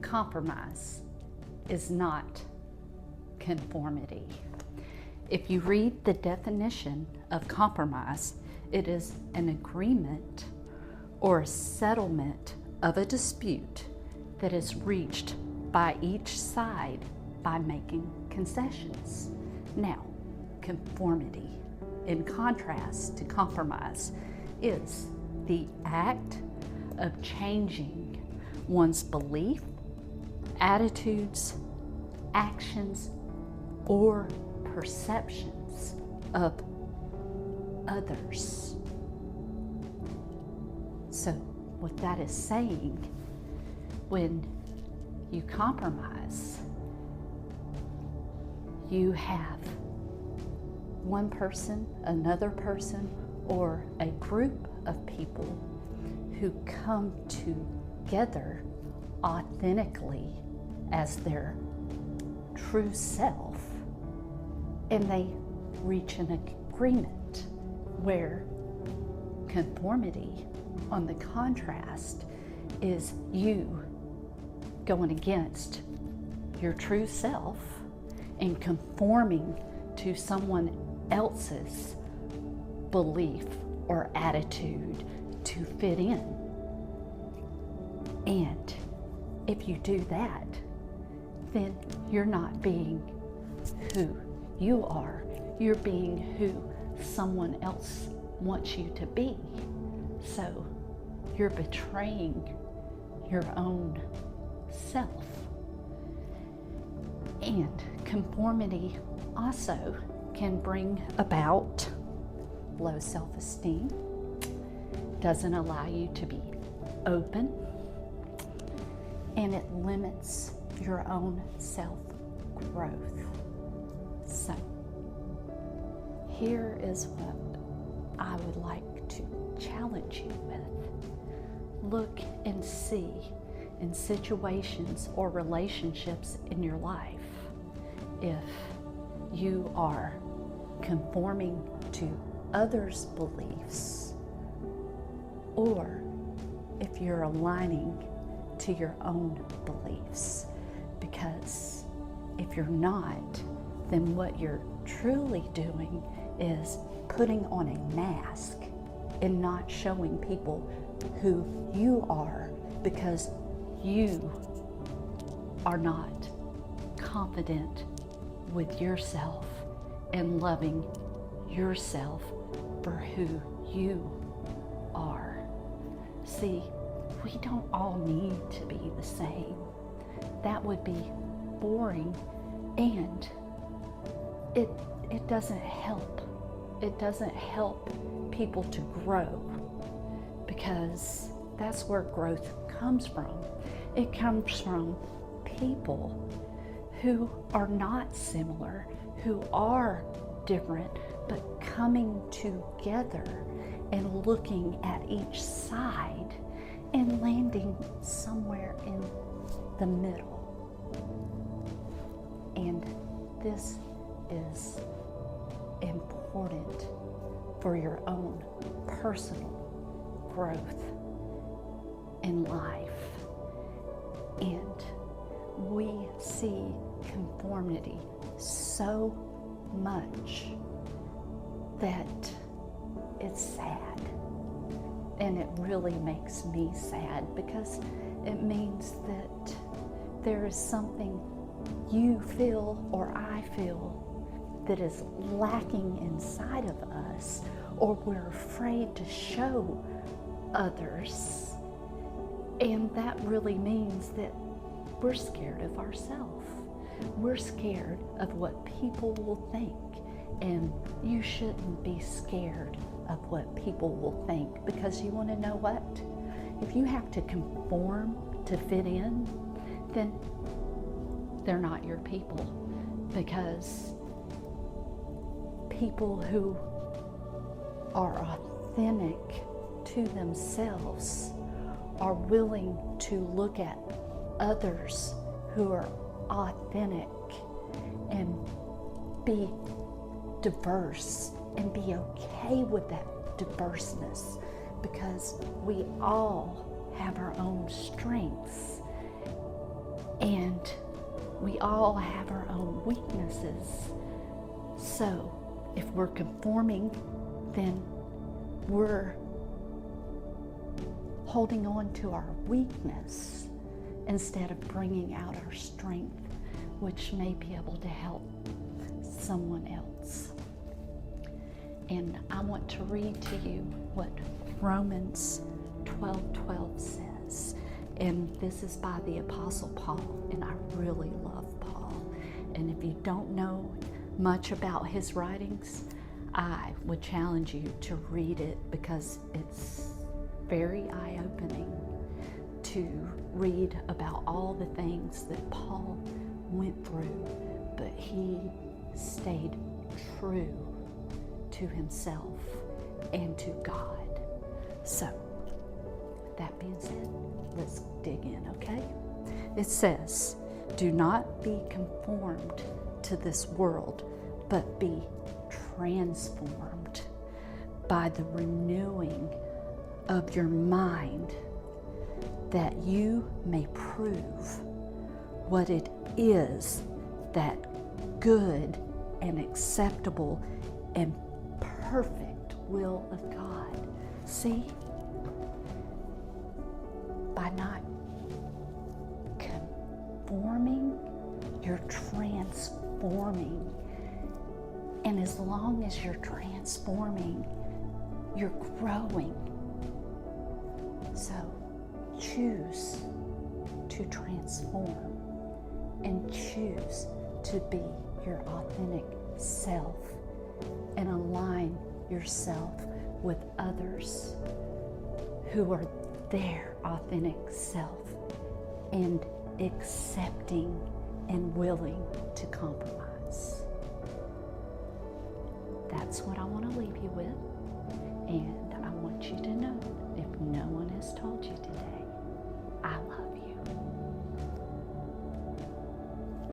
Compromise is not conformity. If you read the definition of compromise, it is an agreement or a settlement of a dispute that is reached by each side by making concessions. Now, conformity, in contrast to compromise, is the act of changing one's belief, attitudes, actions, or perceptions of others. So, what that is saying, when you compromise, you have one person, another person, or a group of people who come together authentically as their true self, and they reach an agreement where conformity, on the contrast, is you going against your true self and conforming to someone else's belief or attitude to fit in. And if you do that, then you're not being who you are. You're being who someone else wants you to be. So you're betraying your own self. And conformity also can bring about low self-esteem, doesn't allow you to be open, and it limits your own self-growth. So, here is what I would like to challenge you with. Look and see in situations or relationships in your life if you are conforming to others' beliefs or if you're aligning to your own beliefs. Because if you're not, then what you're truly doing is putting on a mask and not showing people who you are, because you are not confident with yourself and loving yourself for who you are. See, we don't all need to be the same. That would be boring, and it doesn't help. It doesn't help people to grow, because that's where growth comes from. It comes from people who are not similar, who are different, but coming together and looking at each side and landing somewhere in the middle. And this is important for your own personal growth in life. And we see conformity so much that it's sad. And it really makes me sad, because it means that there is something you feel or I feel that is lacking inside of us, or we're afraid to show others. And that really means that we're scared of ourselves. We're scared of what people will think. And you shouldn't be scared of what people will think, because you want to know what? If you have to conform to fit in, then they're not your people. Because people who are authentic to themselves are willing to look at others who are authentic and be diverse and be okay with that diverseness, because we all have our own strengths. all have our own weaknesses. So if we're conforming, then we're holding on to our weakness instead of bringing out our strength, which may be able to help someone else. And I want to read to you what Romans 12:12 says. And this is by the Apostle Paul, and I really love Paul. And if you don't know much about his writings, I would challenge you to read it, because it's very eye-opening to read about all the things that Paul went through, but he stayed true to himself and to God. So, that being said, let's dig in, okay? It says, do not be conformed to this world, but be transformed by the renewing of your mind, that you may prove what it is, that good and acceptable and perfect will of God. See? By not conforming, you're transforming. And as long as you're transforming, you're growing. So choose to transform and choose to be your authentic self and align yourself with others who are their authentic self and accepting and willing to compromise. That's what I want to leave you with, and I want you to know, if no one has told you